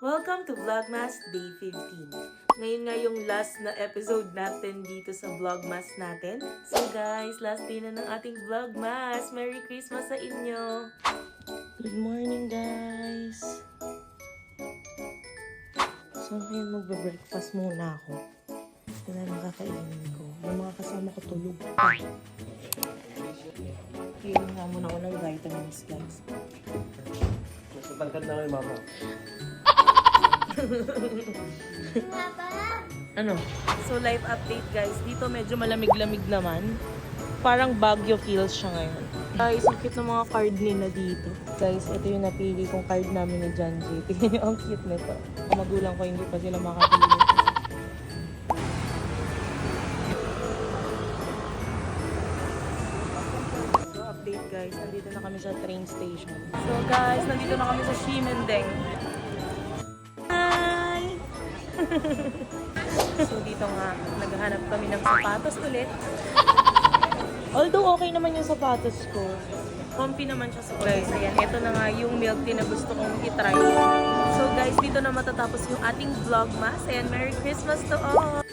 Welcome to Vlogmas Day 15. Ngayon nga yung last na episode natin dito sa Vlogmas natin. So guys, last day na ng ating Vlogmas. Merry Christmas sa inyo! Good morning guys! So ngayon magbe-breakfast muna ako. Ito na lang kakainin ko. Yung mga kasama ko tulog pa. Feeling nga muna ako ng vitamins guys. Mas matangkad na kayo, mama. Ano? So live update guys. Dito medyo malamig-lamig naman. Parang Baguio feels siya ngayon. Guys, ang cute ng mga card nila dito. Guys, ito yung napili kong card namin ni John J. Tingnan nyo, ang cute nito. Ang magulang ko hindi pa sila makapili. So update guys, nandito na kami sa train station. So guys, nandito na kami sa Ximending. So dito nga, naghahanap kami ng sapatos ulit. Although okay naman yung sapatos ko. Comfy naman siya sa guys. Ayan, ito na nga yung milk tea na gusto kong itry. So guys, dito na matatapos yung ating vlogmas. Ayan, Merry Christmas to all!